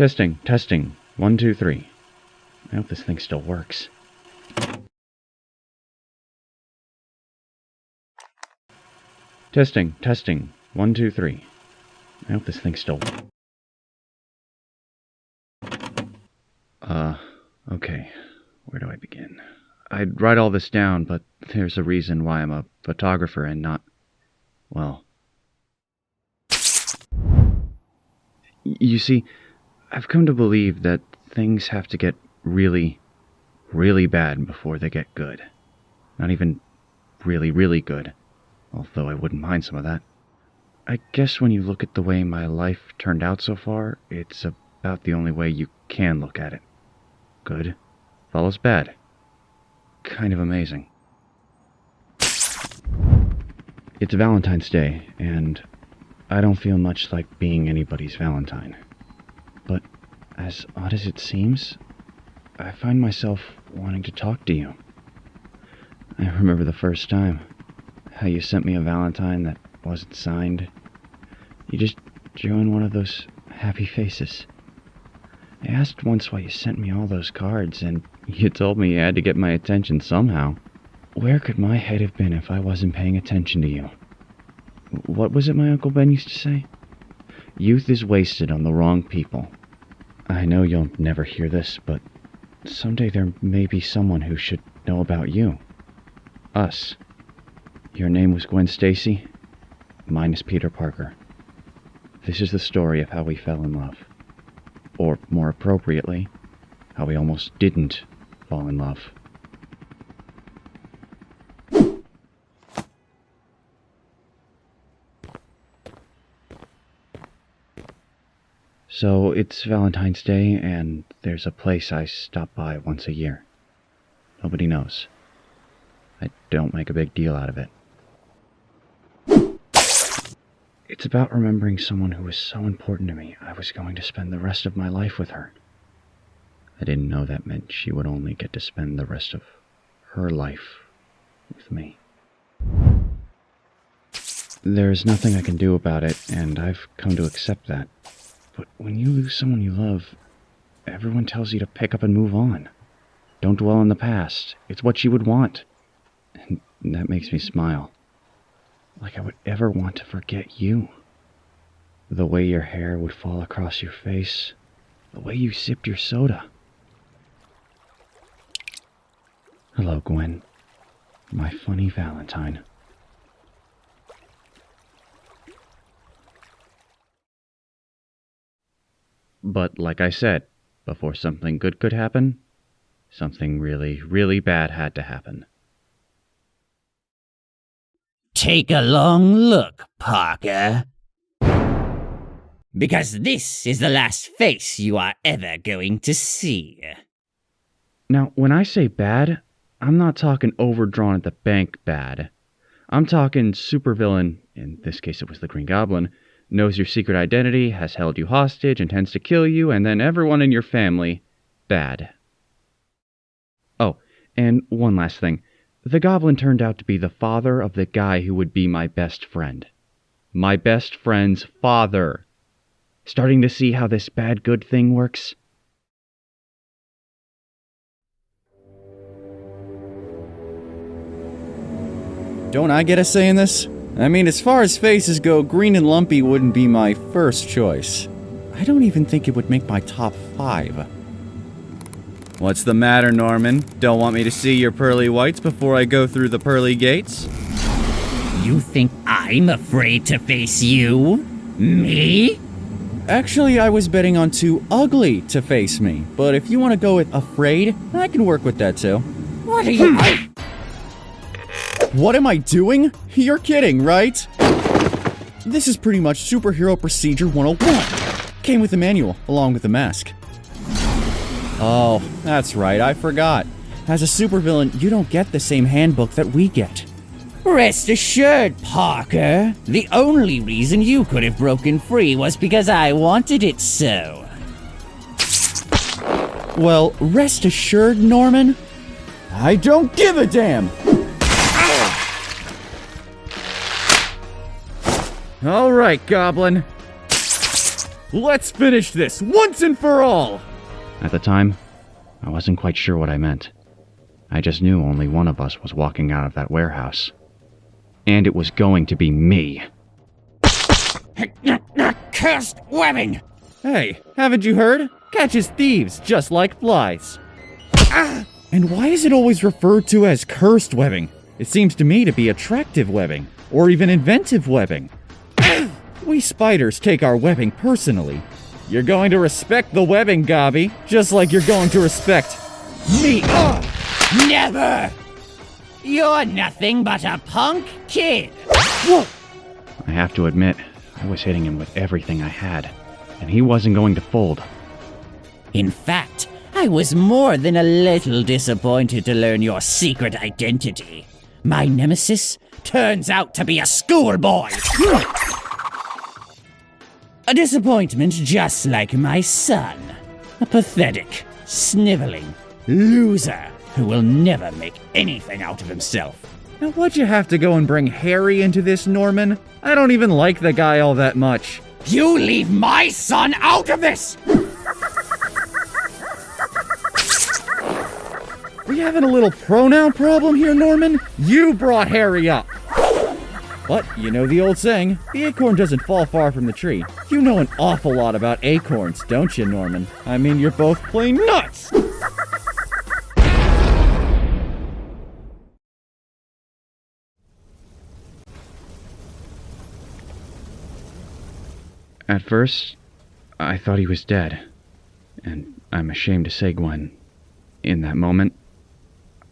Testing, testing. 1, 2, 3. I hope this thing still works. Testing, testing. 1, 2, 3. I hope this thing still... Okay. Where do I begin? I'd write all this down, but there's a reason why I'm a photographer and not... well... You see, I've come to believe that things have to get really, really bad before they get good. Not even really, really good, although I wouldn't mind some of that. I guess when you look at the way my life turned out so far, it's about the only way you can look at it. Good follows bad. Kind of amazing. It's Valentine's Day, and I don't feel much like being anybody's Valentine. But as odd as it seems, I find myself wanting to talk to you. I remember the first time, how you sent me a Valentine that wasn't signed. You just drew in one of those happy faces. I asked once why you sent me all those cards, and you told me you had to get my attention somehow. Where could my head have been if I wasn't paying attention to you? What was it my Uncle Ben used to say? Youth is wasted on the wrong people. I know you'll never hear this, but someday there may be someone who should know about you. Us. Your name was Gwen Stacy. Mine is Peter Parker. This is the story of how we fell in love. Or, more appropriately, how we almost didn't fall in love. So, it's Valentine's Day, and there's a place I stop by once a year. Nobody knows. I don't make a big deal out of it. It's about remembering someone who was so important to me, I was going to spend the rest of my life with her. I didn't know that meant she would only get to spend the rest of her life with me. There's nothing I can do about it, and I've come to accept that. But when you lose someone you love, everyone tells you to pick up and move on. Don't dwell in the past. It's what you would want. And that makes me smile. Like I would ever want to forget you. The way your hair would fall across your face. The way you sipped your soda. Hello, Gwen. My funny Valentine. But like I said, before something good could happen, something really, really bad had to happen. Take a long look, Parker. Because this is the last face you are ever going to see. Now, when I say bad, I'm not talking overdrawn at the bank bad. I'm talking supervillain, in this case it was the Green Goblin, knows your secret identity, has held you hostage, intends to kill you, and then everyone in your family, bad. Oh, and one last thing. The Goblin turned out to be the father of the guy who would be my best friend. My best friend's father. Starting to see how this bad-good thing works? Don't I get a say in this? I mean, as far as faces go, Green and Lumpy wouldn't be my first choice. I don't even think it would make my top 5. What's the matter, Norman? Don't want me to see your pearly whites before I go through the pearly gates? You think I'm afraid to face you? Me? Actually, I was betting on too ugly to face me, but if you want to go with afraid, I can work with that too. What are you... What am I doing? You're kidding, right? This is pretty much Superhero Procedure 101. Came with the manual, along with the mask. Oh, that's right, I forgot. As a supervillain, you don't get the same handbook that we get. Rest assured, Parker. The only reason you could have broken free was because I wanted it so. Well, rest assured, Norman, I don't give a damn! Alright, Goblin. Let's finish this once and for all! At the time, I wasn't quite sure what I meant. I just knew only one of us was walking out of that warehouse. And it was going to be me. Cursed webbing! Hey, haven't you heard? Catches thieves just like flies. And why is it always referred to as cursed webbing? It seems to me to be attractive webbing, or even inventive webbing. We spiders take our webbing personally. You're going to respect the webbing, Gobby, just like you're going to respect me. Never! You're nothing but a punk kid. Whoa! I have to admit, I was hitting him with everything I had, and he wasn't going to fold. In fact, I was more than a little disappointed to learn your secret identity. My nemesis turns out to be a schoolboy. A disappointment just like my son. A pathetic, sniveling loser who will never make anything out of himself. Now why'd you have to go and bring Harry into this, Norman? I don't even like the guy all that much. You leave my son out of this! Are you having a little pronoun problem here, Norman? You brought Harry up. But, you know the old saying, the acorn doesn't fall far from the tree. You know an awful lot about acorns, don't you, Norman? I mean, you're both plain nuts! At first, I thought he was dead. And I'm ashamed to say, Gwen, in that moment,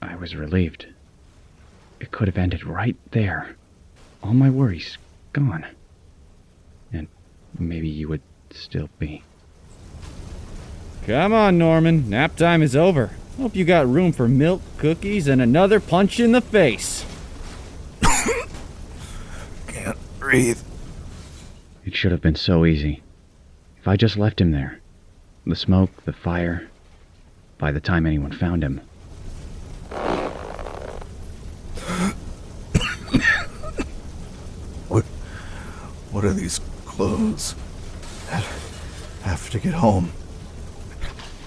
I was relieved. It could have ended right there. All my worries gone. And maybe you would still be. Come on, Norman. Nap time is over. Hope you got room for milk, cookies, and another punch in the face. Can't breathe. It should have been so easy. If I just left him there. The smoke, the fire. By the time anyone found him. What are these clothes? I have to get home.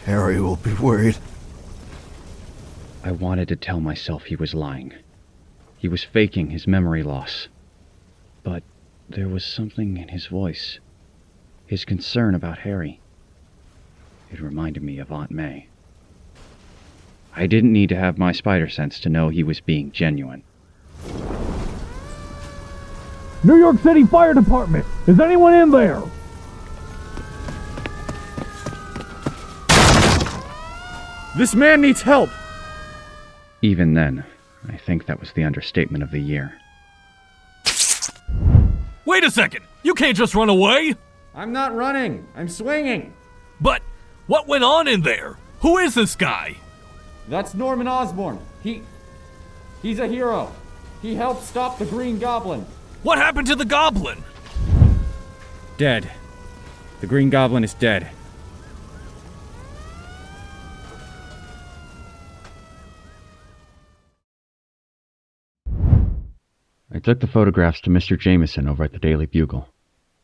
Harry will be worried. I wanted to tell myself he was lying. He was faking his memory loss. But there was something in his voice. His concern about Harry. It reminded me of Aunt May. I didn't need to have my spider sense to know he was being genuine. New York City Fire Department! Is anyone in there? This man needs help! Even then, I think that was the understatement of the year. Wait a second! You can't just run away! I'm not running. I'm swinging. But what went on in there? Who is this guy? That's Norman Osborn. He's a hero. He helped stop the Green Goblin. What happened to the goblin? Dead. The Green Goblin is dead. I took the photographs to Mr. Jameson over at the Daily Bugle.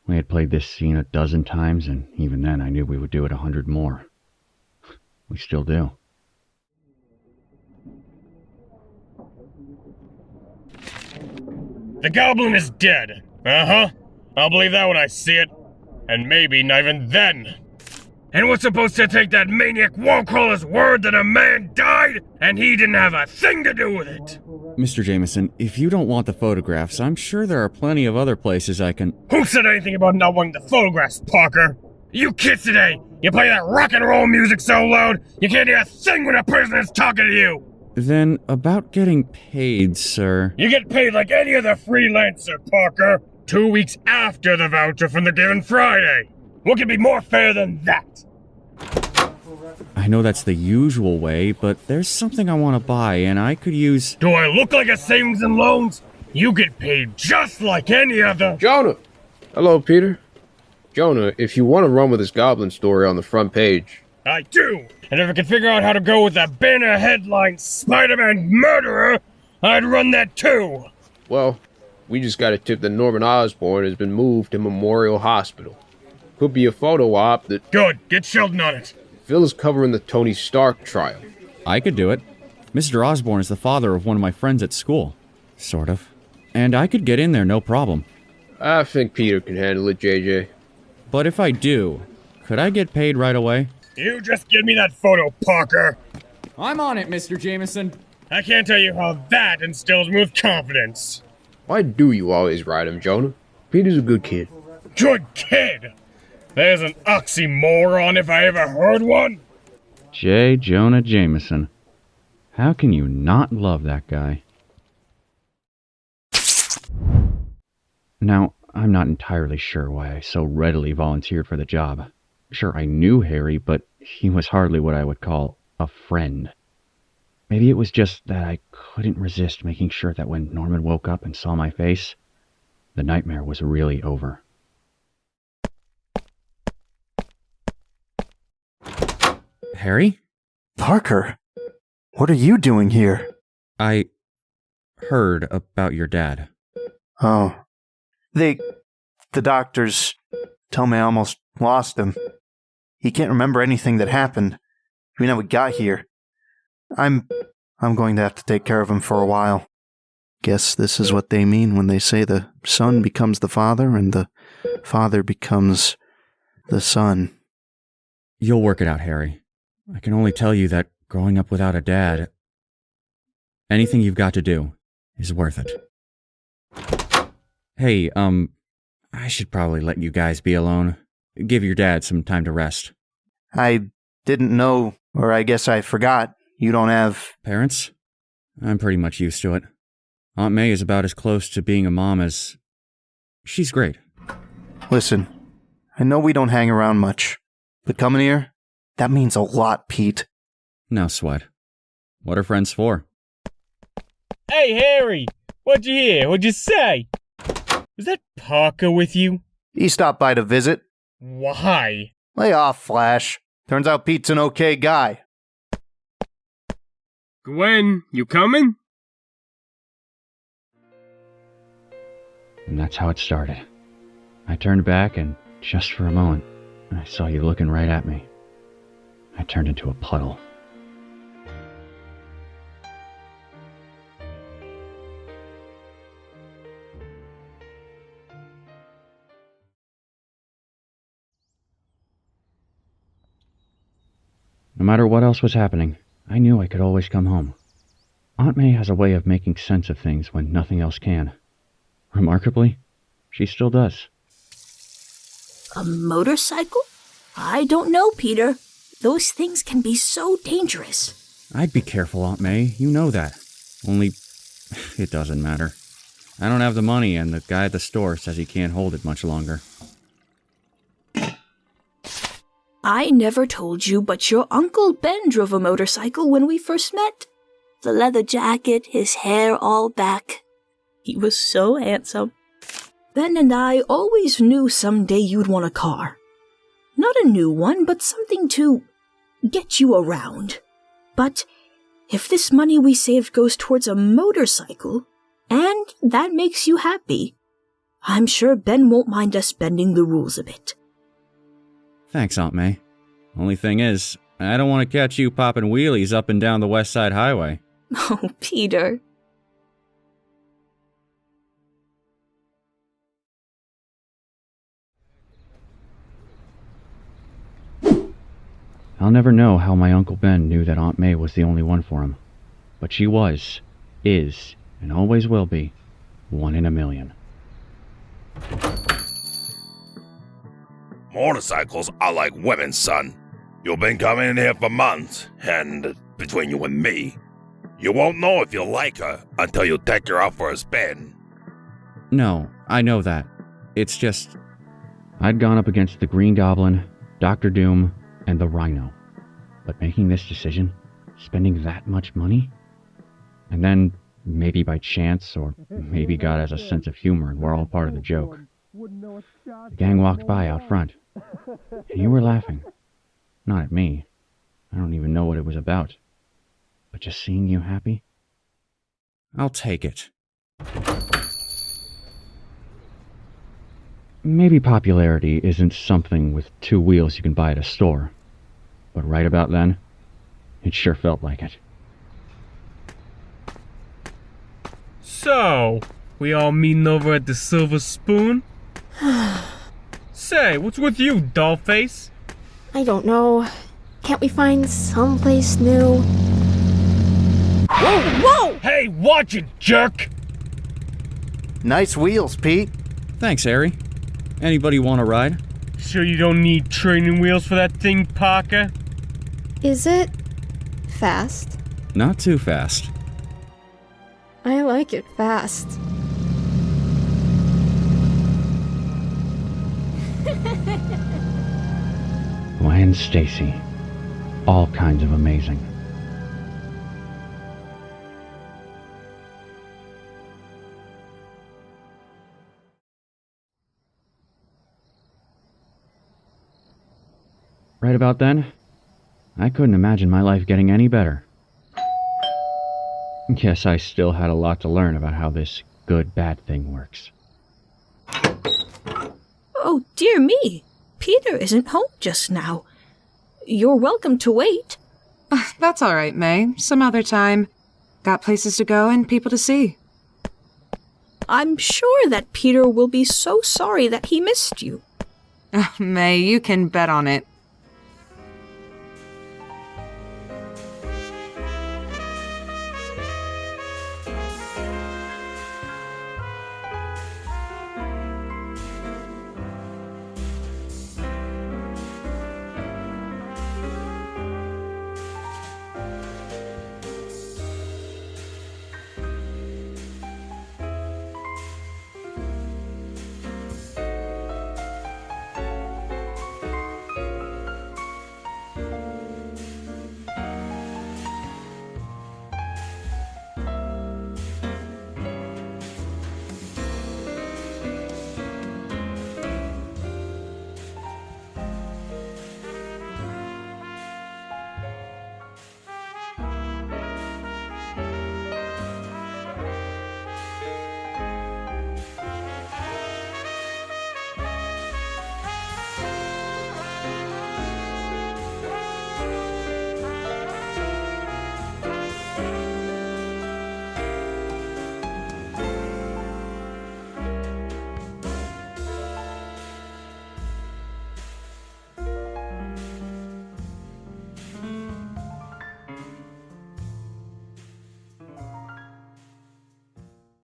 We had played this scene a dozen times, and even then I knew we would do it 100 more. We still do. The goblin is dead. Uh-huh. I'll believe that when I see it. And maybe not even then. And what's supposed to take that maniac wall crawler's word that a man died and he didn't have a thing to do with it? Mr. Jameson, if you don't want the photographs, I'm sure there are plenty of other places I can... Who said anything about not wanting the photographs, Parker? You kids today, you play that rock and roll music so loud, you can't hear a thing when a person is talking to you! Then, about getting paid, sir... You get paid like any other freelancer, Parker! 2 weeks after the voucher from the given Friday! What could be more fair than that? I know that's the usual way, but there's something I want to buy, and I could use... Do I look like a savings and loans? You get paid just like any other... Jonah! Hello, Peter. Jonah, if you want to run with this goblin story on the front page... I do! And if I could figure out how to go with that banner headline, Spider-Man Murderer, I'd run that too! Well, we just got a tip that Norman Osborn has been moved to Memorial Hospital. Could be a photo op that... Good, get Sheldon on it. Phil is covering the Tony Stark trial. I could do it. Mr. Osborn is the father of one of my friends at school. Sort of. And I could get in there no problem. I think Peter can handle it, JJ. But if I do, could I get paid right away? You just give me that photo, Parker. I'm on it, Mr. Jameson. I can't tell you how that instills me with confidence. Why do you always ride him, Jonah? Peter's a good kid. Good kid? There's an oxymoron if I ever heard one. J. Jonah Jameson. How can you not love that guy? Now, I'm not entirely sure why I so readily volunteered for the job. Sure, I knew Harry, but he was hardly what I would call a friend. Maybe it was just that I couldn't resist making sure that when Norman woke up and saw my face, the nightmare was really over. Harry? Parker, what are you doing here? I heard about your dad. Oh. The doctors tell me I almost lost him. He can't remember anything that happened. Even how we got here. I'm going to have to take care of him for a while. Guess this is what they mean when they say the son becomes the father and the father becomes the son. You'll work it out, Harry. I can only tell you that growing up without a dad, anything you've got to do is worth it. Hey, I should probably let you guys be alone. Give your dad some time to rest. I didn't know, or I guess I forgot, you don't have... Parents? I'm pretty much used to it. Aunt May is about as close to being a mom as... She's great. Listen, I know we don't hang around much, but coming here, that means a lot, Pete. No sweat. What are friends for? Hey, Harry! What'd you hear? What'd you say? Was that Parker with you? He stopped by to visit. Why? Lay off, Flash. Turns out Pete's an okay guy. Gwen, you coming? And that's how it started. I turned back and, just for a moment, I saw you looking right at me. I turned into a puddle. No matter what else was happening, I knew I could always come home. Aunt May has a way of making sense of things when nothing else can. Remarkably, she still does. A motorcycle? I don't know, Peter. Those things can be so dangerous. I'd be careful, Aunt May. You know that. Only, it doesn't matter. I don't have the money, and the guy at the store says he can't hold it much longer. I never told you, but your Uncle Ben drove a motorcycle when we first met. The leather jacket, his hair all back. He was so handsome. Ben and I always knew someday you'd want a car. Not a new one, but something to get you around. But if this money we saved goes towards a motorcycle, and that makes you happy, I'm sure Ben won't mind us bending the rules a bit. Thanks, Aunt May. Only thing is, I don't want to catch you popping wheelies up and down the West Side Highway. Oh, Peter. I'll never know how my Uncle Ben knew that Aunt May was the only one for him. But she was, is, and always will be, one in a million. Motorcycles are like women, son. You've been coming in here for months, and between you and me, you won't know if you like her until you take her out for a spin. No, I know that. It's just... I'd gone up against the Green Goblin, Dr. Doom, and the Rhino. But making this decision, spending that much money, and then, maybe by chance, or maybe God has a sense of humor and we're all part of the joke, the gang walked by out front, and you were laughing. Not at me. I don't even know what it was about. But just seeing you happy? I'll take it. Maybe popularity isn't something with two wheels you can buy at a store. But right about then, it sure felt like it. So, we all meeting over at the Silver Spoon? Say, what's with you, dollface? I don't know. Can't we find someplace new? Whoa, whoa! Hey, watch it, jerk! Nice wheels, Pete. Thanks, Harry. Anybody want a ride? Sure you don't need training wheels for that thing, Parker? Is it fast? Not too fast. I like it fast. Gwen, Stacy. All kinds of amazing. Right about then, I couldn't imagine my life getting any better. Guess I still had a lot to learn about how this good-bad thing works. Oh, dear me. Peter isn't home just now. You're welcome to wait. That's all right, May. Some other time. Got places to go and people to see. I'm sure that Peter will be so sorry that he missed you. May, you can bet on it.